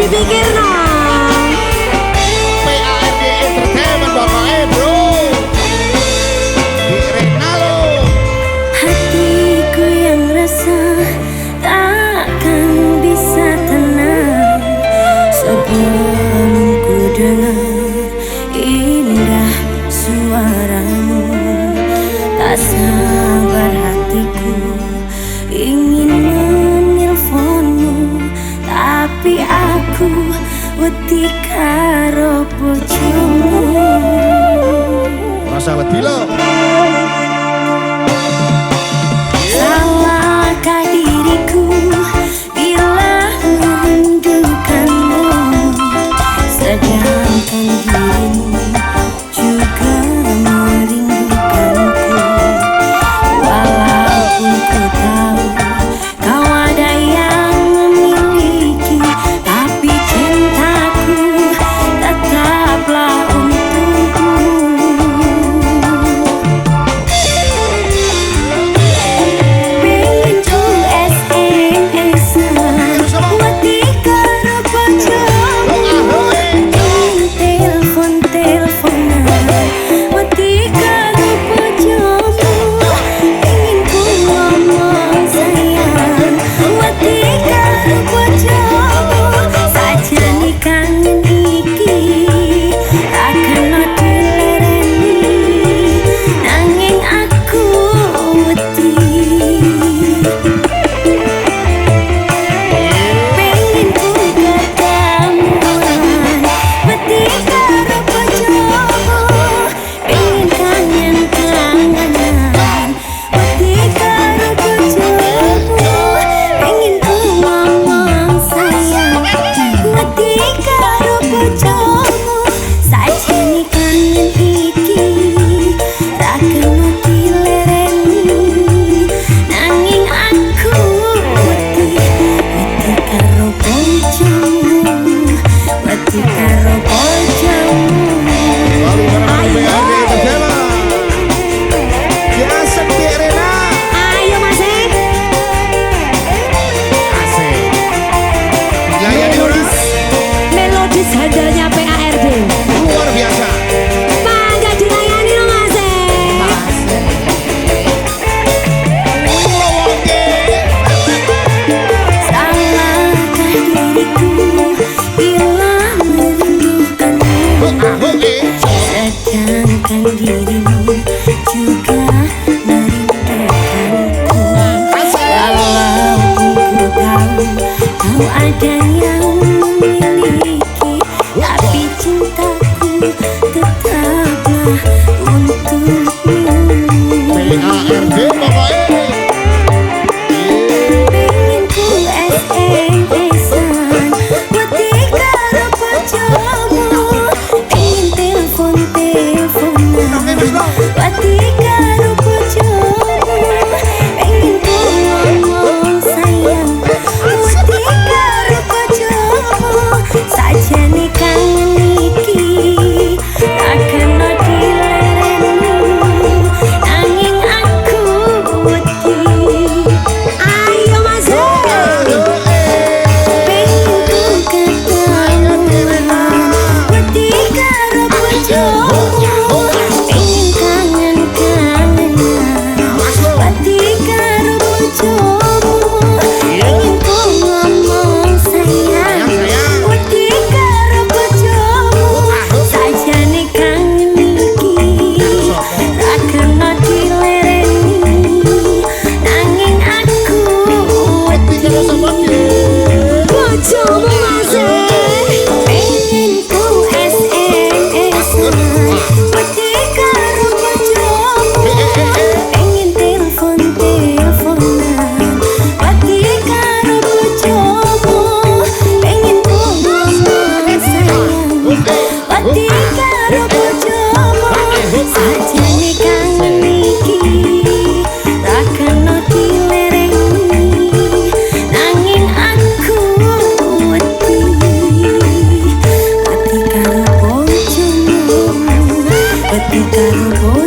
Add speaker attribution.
Speaker 1: dipikir no.
Speaker 2: PARD Entertainment pokoknya bro. Di Renalo.
Speaker 1: Hatiku yang resah takkan bisa tenang sebelum ku dengar indah suaramu. Tak sabar hatiku ingin menelponmu, tapi aku wedi karo bojomu.
Speaker 2: Rasa wedi lo.
Speaker 1: Salahkah diriku bila merindukanmu, sedangkan dirimu juga merindukanku. Walaupun ku tahu kau ada yang memiliki, tapi cintaku tetaplah untukmu. Pengen ku SMS-an wedi karo bojomu, telepon-teleponan wedi karo bojomu. Pengen ku ngomong sayang wedi karo bojomu. Sajane kangen iki akan dilereni, nanging aku wedi. Pengen ku ketemuan wedi karo bojomu, pengen kangen-kangenan wedi karo bojomu. Pengen ku ngomong sayang wedi karo bojomu. Sajane kangen iki ra kena dilereni, nanging aku wedi karo bojomu, wedi karo bojomu.
Speaker 2: Lalu bareng PARD Entertainment. Ya sepi Rena.
Speaker 1: Ayo Mas
Speaker 2: Asik. Dilayani orang
Speaker 1: melodis handalnya PARD.
Speaker 2: luar biasa.
Speaker 1: Mangga dilayani no Mas. Salahkah diriku bila merindukanmu, sedangkan dirimu juga merindukanku. Walaupun ku tahu kau ada yang memiliki, tapi cintaku tetaplah untukmu.
Speaker 2: PARD pokoknya.
Speaker 1: Pengen ku SMS-an wedi karo bojomu, pengen telepon-teleponan wedi karo bojomu. Pengen ku ngomong sayang wedi karo bojomu. Sajane kangen iki ra kena dilereni, nanging aku wedi. Ayo Mas, pengen ku ketemuan wedi karo bojomu, pengen kangen-kangenan wedi karo bojomu. Pengen ku ngomong sayang wedi karo bojomu. Sajane kangen iki ra kena dilereni, nanging aku wedi bojomu Mas. Pengen ku SMS-an wedi karo bojomu, pengen telepon-teleponan wedi karo bojomu. Pengen ku ngomong sayang wedi karo bojomu. Sajane kangen iki ra kena dilereni, nanging aku wedi karo bojomu, wedi karo bojomu.